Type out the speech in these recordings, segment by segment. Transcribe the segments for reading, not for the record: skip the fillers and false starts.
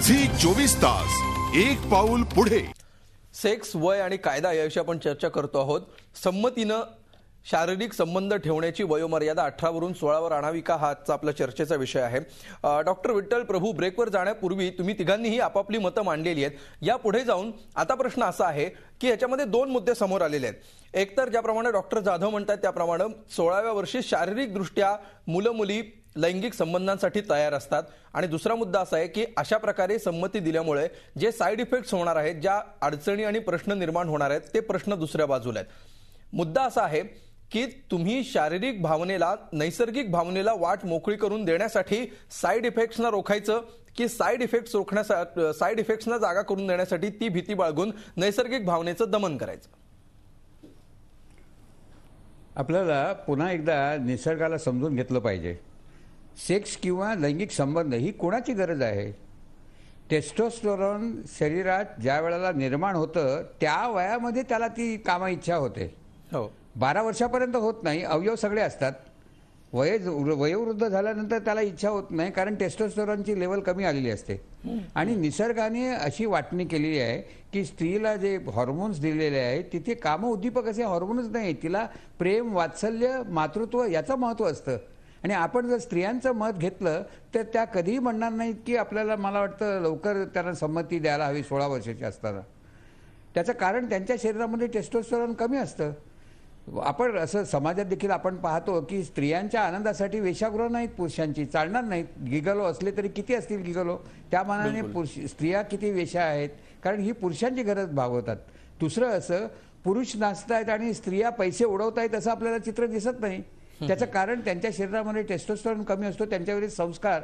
Zee 24 तास एक पाऊल पुढे. सेक्स, वय आणि कायदा याविषयी आपण चर्चा करतो आहोत. संमतीनं शारीरिक संबंध ठेवण्याची वयोमर्यादा 18 वरून 16 वर आणावी का, हा आजचा आपला चर्चेचा विषय आहे. डॉक्टर विठ्ठल प्रभू, ब्रेकवर जाण्यापूर्वी तुम्ही तिघांनीही आपापली मतं मांडलेली आहेत. या पुढे जाऊन आता प्रश्न असा आहे की याच्यामध्ये दोन मुद्दे समोर आलेले आहेत. एकतर ज्याप्रमाणे डॉक्टर जाधव म्हणतात त्याप्रमाणे 16व्या वर्षी शारीरिकदृष्ट्या मुलं मुली लैंगिक संबंधांसाठी तयार असतात, आणि दुसरा मुद्दा असा आहे की अशा प्रकारे संमती दिल्यामुळे जे साईड इफेक्ट्स होणार आहेत, ज्या अडचणी आणि प्रश्न निर्माण होणार आहेत, ते प्रश्न दुसऱ्या बाजूला आहेत. मुद्दा असा आहे की तुम्ही शारीरिक भावनेला नैसर्गिक भावनेला वाट मोकळी करून देण्यासाठी साईड इफेक्ट्सना रोखायचं की साईड इफेक्ट्सना जागा करून देण्यासाठी ती भीती बाळगून नैसर्गिक भावनेचं दमन करायचं. आपल्याला पुन्हा एकदा निसर्गाला समजून घेतलं पाहिजे. सेक्स किंवा लैंगिक संबंध ही कोणाची गरज आहे? टेस्टोस्टेरोन शरीरात ज्या वेळेला निर्माण होतं त्या वयामध्ये त्याला ती कामा इच्छा होते. हो, 12 वर्षापर्यंत होत नाही, अवयव सगळे असतात. वयोवृद्ध झाल्यानंतर त्याला इच्छा होत नाही, कारण टेस्टोस्टेरोनची लेवल कमी आलेली असते. आणि निसर्गाने अशी वाटणी केलेली आहे की स्त्रीला जे हॉर्मोन्स दिलेले आहेत तिथे काम उद्दीपक असे हॉर्मोन्स नाही, तिला प्रेम, वात्सल्य, मातृत्व याचं महत्त्व असतं. आणि आपण जर स्त्रियांचं मत घेतलं तर त्या कधीही म्हणणार नाहीत की आपल्याला, मला वाटतं, लवकर त्यांना संमती द्यायला हवी 16 वर्षाची असताना. त्याचं कारण त्यांच्या शरीरामध्ये टेस्टोस्टेरोन कमी असतं. आपण असं समाजात देखील आपण पाहतो की स्त्रियांच्या आनंदासाठी वेश्यागृह नाहीत, पुरुषांची चालणार नाहीत. गिगलो असले तरी किती असतील गिगलो, त्या मानाने स्त्रिया किती वेश्या आहेत, कारण ही पुरुषांची गरज भागवतात. दुसरं असं, पुरुष नाचतायत आणि स्त्रिया पैसे उडवतायत असं आपल्याला चित्र दिसत नाही. त्याचं कारण त्यांच्या शरीरामध्ये टेस्टोस्टेरोन कमी असतो, त्यांच्यावरील संस्कार.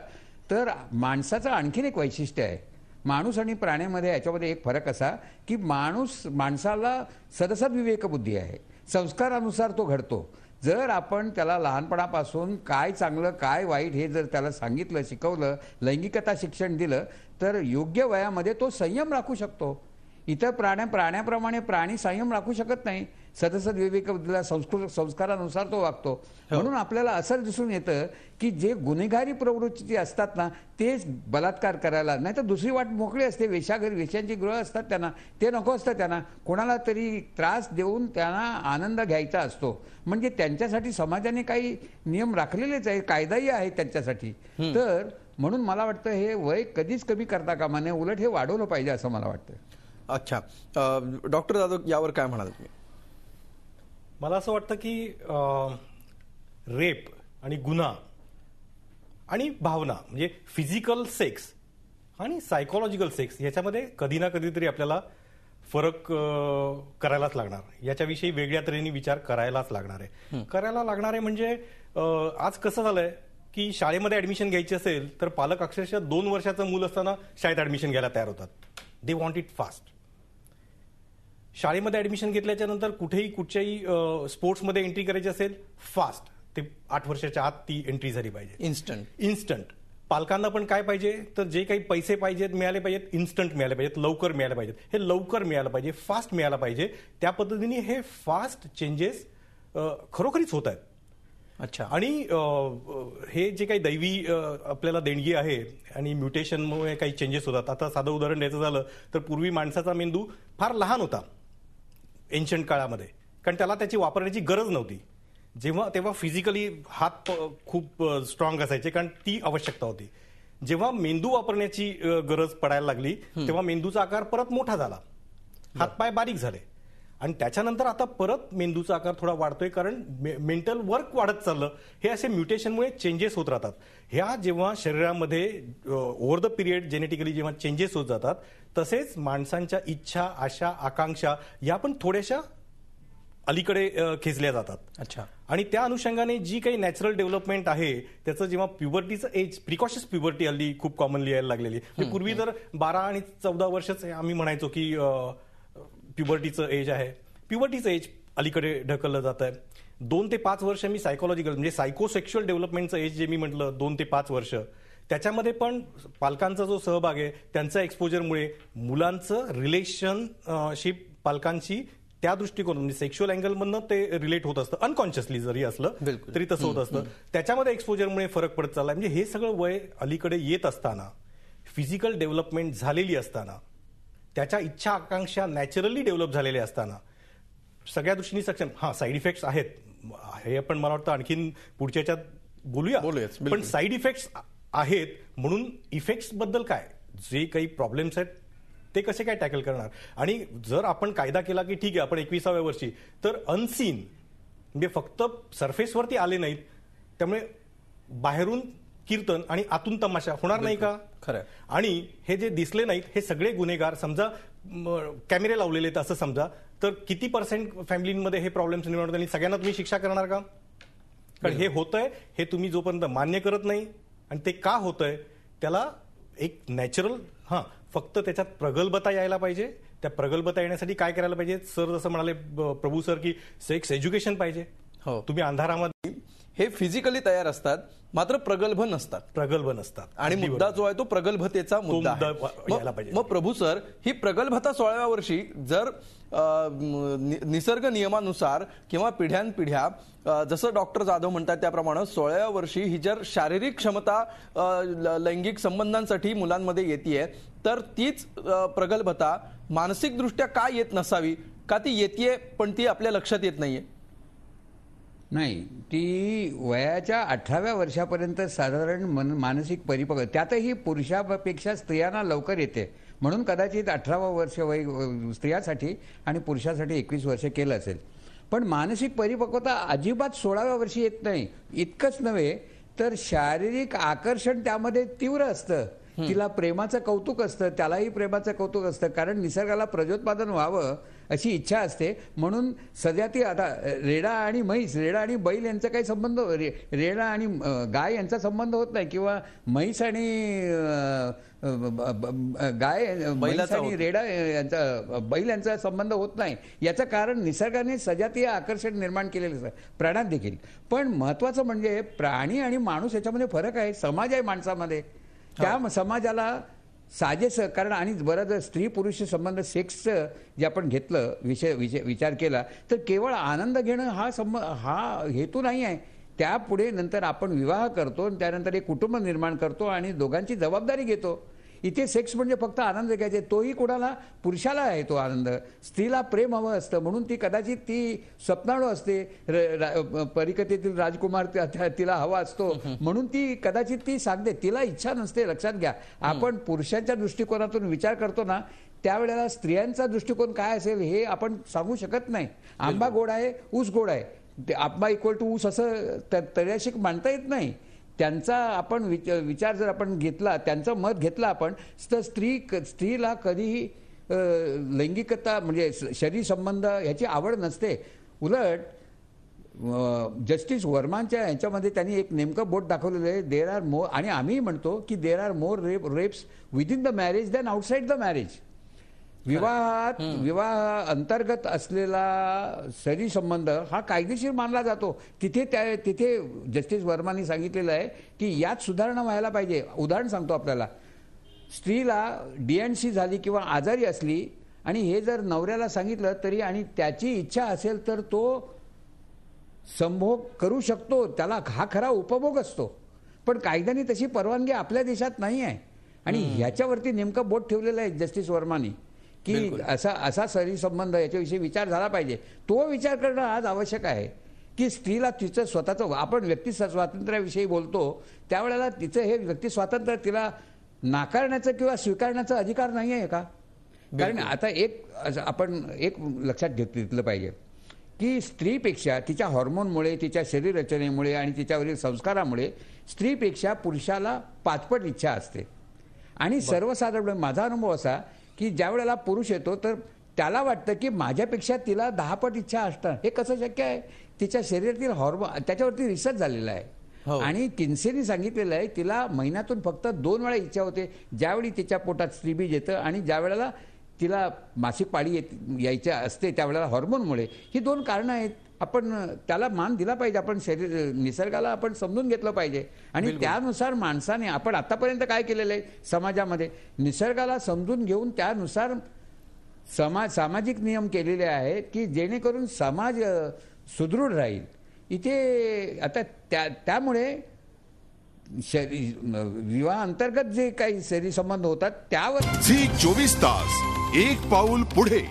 तर माणसाचं आणखीन एक वैशिष्ट्य आहे, माणूस आणि प्राण्यामध्ये याच्यामध्ये एक फरक असा की माणसाला सदसद विवेकबुद्धी आहे, संस्कारानुसार तो घडतो. जर आपण त्याला लहानपणापासून काय चांगलं काय वाईट हे जर त्याला सांगितलं, शिकवलं, लैंगिकता शिक्षण दिलं, तर योग्य वयामध्ये तो संयम राखू शकतो. इतर प्राण्याप्रमाणे प्राणी संयम राखू शकत नाही. सदसद विवेकबुद्धीला संस्कारानुसार तो वागतो. म्हणून आपल्याला असं दिसून येतं की जे गुन्हेगारी प्रवृत्ती असतात ना, तेच बलात्कार करायला, नाही तर दुसरी वाट मोकळी असते. वेश्यांची गृह असतात, त्यांना ते नको असतं. त्यांना कोणाला तरी त्रास देऊन त्यांना आनंद घ्यायचा असतो. म्हणजे त्यांच्यासाठी समाजाने काही नियम राखलेलेच आहे, कायदाही आहे त्यांच्यासाठी. तर म्हणून मला वाटतं हे वय कधीच कमी करता कामा नये, उलट हे वाढवलं पाहिजे असं मला वाटतं. अच्छा, डॉक्टर जाधव, यावर काय म्हणाल तुम्ही? मला असं वाटतं की रेप आणि गुन्हा आणि भावना, म्हणजे फिजिकल सेक्स आणि सायकोलॉजिकल सेक्स, याच्यामध्ये कधी ना कधीतरी आपल्याला फरक करायलाच लागणार. याच्याविषयी वेगळ्या तऱ्हेने विचार करायलाच लागणार आहे. म्हणजे आज कसं झालंय की शाळेमध्ये ऍडमिशन घ्यायची असेल तर पालक अक्षरशः 2 वर्षाचं मूल असताना शाळेत ऍडमिशन घ्यायला तयार होतात. They want it fast. शाळेमध्ये ऍडमिशन घेतल्याच्या नंतर कुठच्याही स्पोर्ट्समध्ये एंट्री करायची असेल, फास्ट, ते 8 वर्षाच्या आत ती एंट्री झाली पाहिजे, इन्स्टंट. पालकांना पण काय पाहिजे, तर जे काही पैसे पाहिजेत मिळाले पाहिजेत, इन्स्टंट मिळाले पाहिजेत, लवकर मिळाले पाहिजेत. हे लवकर मिळालं पाहिजे, फास्ट मिळालं पाहिजे. त्या पद्धतीने हे फास्ट चेंजेस खरोखरीच होत आहेत. अच्छा. आणि हे जे काही दैवी आपल्याला देणगी आहे आणि म्युटेशनमुळे काही चेंजेस होतात. आता साधं उदाहरण द्यायचं झालं तर पूर्वी माणसाचा मेंदू फार लहान होता एन्शंट काळामध्ये, कारण त्याला त्याची वापरण्याची गरज नव्हती. तेव्हा फिजिकली हात खूप स्ट्रॉंग असायचे, कारण ती आवश्यकता होती. जेव्हा मेंदू वापरण्याची गरज पडायला लागली तेव्हा मेंदूचा आकार परत मोठा झाला, हातपाय बारीक झाले, आणि त्याच्यानंतर आता परत मेंदूचा आकार थोडा वाढतोय, कारण मेंटल वर्क वाढत चाललं. हे असे म्युटेशनमुळे चेंजेस होत राहतात. ह्या जेव्हा शरीरामध्ये ओव्हर द पिरियड जेनेटिकली जेव्हा चेंजेस होत जातात, तसेच माणसांच्या इच्छा, आशा, आकांक्षा या पण थोड्याशा अलीकडे खेचल्या जातात. अच्छा. आणि त्या अनुषंगाने जी काही नॅचरल डेव्हलपमेंट आहे त्याचं जेव्हा प्युबर्टीचं एज, प्रिकॉशस प्युबर्टी हल्ली खूप कॉमनली यायला लागलेली. पूर्वी तर 12 आणि 14 वर्षच आम्ही म्हणायचो की प्युबर्टीचं एज आहे. प्युबर्टीचं एज अलीकडे ढकललं जात आहे. 2 ते 5 वर्ष मी सायकोलॉजिकल म्हणजे सायकोसेक्शुअल डेव्हलपमेंटचं एज जे मी म्हटलं 2 ते 5 वर्ष, त्याच्यामध्ये पण पालकांचा जो सहभाग आहे त्यांच्या एक्सपोजरमुळे मुलांचं रिलेशनशिप पालकांशी त्या दृष्टिकोन म्हणजे सेक्शुअल अँगलमधनं ते रिलेट होत असतं, अनकॉन्शियसली जरी असलं तरी तसं होत असतं. त्याच्यामध्ये एक्सपोजरमुळे फरक पडत चाललाय. म्हणजे हे सगळं वय अलीकडे येत असताना फिजिकल डेव्हलपमेंट झालेली असताना, त्याच्या इच्छा आकांक्षा नॅचरली डेव्हलप झालेल्या असताना, सगळ्या दृष्टीने सक्षम, साईड इफेक्ट्स आहेत, हे आपण मला वाटतं आणखीन पुढच्या ह्याच्यात बोलूयाच, बिलकुल. पण साईड इफेक्ट्स आहेत म्हणून इफेक्ट्स बद्दल काय, जे काही प्रॉब्लेम्स आहेत ते कसे काय टॅकल करणार. आणि जर आपण कायदा केला की ठीक आहे आपण 21व्या वर्षी, तर अनसीन म्हणजे फक्त सरफेसवरती आले नाहीत, त्यामुळे बाहेरून कीर्तन आणि आतून तमाशा होणार नाही का. खरं. आणि हे जे दिसले नाहीत हे सगळे गुन्हेगार, समजा कॅमेरे लावलेले आहेत असं समजा, तर किती % फॅमिलीमध्ये हे प्रॉब्लेम्स निर्माण होतात आणि सगळ्यांना तुम्ही शिक्षा करणार का. कारण हे होतंय, हे तुम्ही जोपर्यंत मान्य करत नाही आणि ते का होतंय त्याला एक नॅचरल, फक्त त्याच्यात प्रगल्भता यायला पाहिजे. त्या प्रगल्भता येण्यासाठी काय करायला पाहिजे, सर जसं म्हणाले प्रभू सर, की सेक्स एज्युकेशन पाहिजे. तुम्ही अंधारामध्ये, हे फिजिकली तयार असतात मात्र प्रगल्भ नसतात. आणि मुद्दा जो आहे तो प्रगल्भतेचा मुद्दा आहे. मग प्रभू सर, ही प्रगल्भता 16व्या वर्षी जर निसर्ग नियमानुसार किंवा पिढ्यानपिढ्या, जसं डॉक्टर जाधव म्हणतात त्याप्रमाणे 16व्या वर्षी ही जर शारीरिक क्षमता लैंगिक संबंधांसाठी मुलांमध्ये येतेय, तर तीच प्रगल्भता मानसिकदृष्ट्या का येत नसावी, का ती येतेय पण ती आपल्या लक्षात येत नाहीये. नाही, ती वयाच्या 18व्या वर्षापर्यंत साधारण मानसिक परिपक्व, त्यातही पुरुषापेक्षा स्त्रियांना लवकर येते, म्हणून कदाचित 18वं वर्ष वय स्त्रियासाठी आणि पुरुषासाठी 21 वर्ष केलं असेल. पण मानसिक परिपक्वता अजिबात 16व्या वर्षी येत नाही. इतकंच नव्हे तर शारीरिक आकर्षण त्यामध्ये तीव्र असतं. तिला प्रेमाचं कौतुक असतं, त्यालाही प्रेमाचं कौतुक असतं, कारण निसर्गाला प्रजोत्पादन व्हावं अशी इच्छा असते. म्हणून सध्या ती आता रेडा आणि म्हैस, रेडा आणि बैल यांचा काही संबंध, रेडा आणि गाय यांचा संबंध होत नाही, किंवा म्हैस आणि गाय, म्हैस आणि रेडा यांचा, बैल यांचा संबंध होत नाही. याचं कारण निसर्गाने सजातीय आकर्षण निर्माण केलेलं असतं, प्राण्यात देखील. पण महत्वाचं म्हणजे प्राणी आणि माणूस याच्यामध्ये फरक आहे, समाज आहे माणसामध्ये. त्या समाजाला साजेस, कारण आणि बरं स्त्री पुरुष संबंध सेक्सचं जे आपण घेतलं विचार केला, तर केवळ आनंद घेणं हा हेतू नाही आहे. त्यापुढे नंतर आपण विवाह करतो आणि त्यानंतर एक कुटुंब निर्माण करतो आणि दोघांची जबाबदारी घेतो. इथे सेक्स म्हणजे फक्त आनंद घ्यायचे, तोही कोणाला, पुरुषाला आहे तो आनंद. स्त्रीला प्रेम हवं असतं, म्हणून ती कदाचित ती स्वप्नाळू असते, परिकथेतील राजकुमार तिला हवा असतो, म्हणून ती कदाचित ती सांगते, तिला इच्छा नसते. लक्षात घ्या, आपण पुरुषांच्या दृष्टिकोनातून विचार करतो ना, त्यावेळेला स्त्रियांचा दृष्टिकोन काय असेल हे आपण सांगू शकत नाही. आंबा गोड आहे, ऊस गोड आहे, ते आंबा इक्वल टू ऊस असं तऱ्याशिक मांडता येत नाही. त्यांचा आपण विचार जर आपण घेतला, त्यांचं मत घेतलं आपण, तर स्त्रीला कधीही लैंगिकता म्हणजे शरीर संबंध ह्याची आवड नसते. उलट जस्टिस वर्मांच्या ह्याच्यामध्ये त्यांनी एक नेमकं बोट दाखवलेलं आहे, देर आर मोर, आणि आम्ही म्हणतो की there are more rapes within the marriage than outside the marriage. विवाह अंतर्गत असलेला शरीर संबंध हा कायदेशीर मानला जातो. तिथे जस्टिस वर्मांनी सांगितलेलं आहे की यात सुधारणा व्हायला पाहिजे. उदाहरण सांगतो आपल्याला, स्त्रीला DNC झाली किंवा आजारी असली आणि हे जर नवऱ्याला सांगितलं तरी आणि त्याची इच्छा असेल तर तो संभोग करू शकतो, त्याला हा खरा उपभोग असतो. पण कायद्याने तशी परवानगी आपल्या देशात नाही आहे. आणि ह्याच्यावरती नेमकं बोट ठेवलेलं आहे जस्टिस वर्मानी की असा शरीर संबंध याच्याविषयी विचार झाला पाहिजे. तो विचार करणं आज आवश्यक आहे की स्त्रीला तिचं स्वतःचं, आपण व्यक्ती स्वातंत्र्याविषयी बोलतो त्यावेळेला तिचं हे व्यक्ती स्वातंत्र्य तिला नाकारण्याचं किंवा स्वीकारण्याचा अधिकार नाही आहे का. कारण आता आपण एक लक्षात घेतलं पाहिजे की स्त्रीपेक्षा तिच्या हॉर्मोनमुळे, तिच्या शरीर रचनेमुळे आणि तिच्यावरील संस्कारामुळे स्त्रीपेक्षा पुरुषाला 5 पट इच्छा असते. आणि सर्वसाधारण माझा अनुभव असा की ज्या वेळेला पुरुष येतो तर त्याला वाटतं की माझ्यापेक्षा तिला 10 पट इच्छा असतात. हे कसं शक्य आहे. तिच्या शरीरातील हॉर्मोन, त्याच्यावरती रिसर्च झालेला आहे. आणि किन्सेनी सांगितलेलं आहे तिला महिन्यातून फक्त 2 वेळा इच्छा होते, ज्यावेळी तिच्या पोटात स्त्रीबीज येतं आणि ज्या वेळेला तिला मासिक पाळी यायच्या असते त्यावेळेला हॉर्मोनमुळे. ही 2 कारणं आहेत. आपण त्याला मान दिला पाहिजे. आपण निसर्गाला आपण समजून घेतलं पाहिजे आणि त्यानुसार माणसाने आपण आतापर्यंत काय केलेलं आहे समाजामध्ये, निसर्गाला समजून घेऊन त्यानुसार सामाजिक नियम केलेले आहेत की जेणेकरून समाज सुदृढ राहील. इथे आता त्यामुळे विवाह अंतर्गत जे काही शरीर संबंध होतात त्यावर झी 24 तास एक पाऊल पुढे.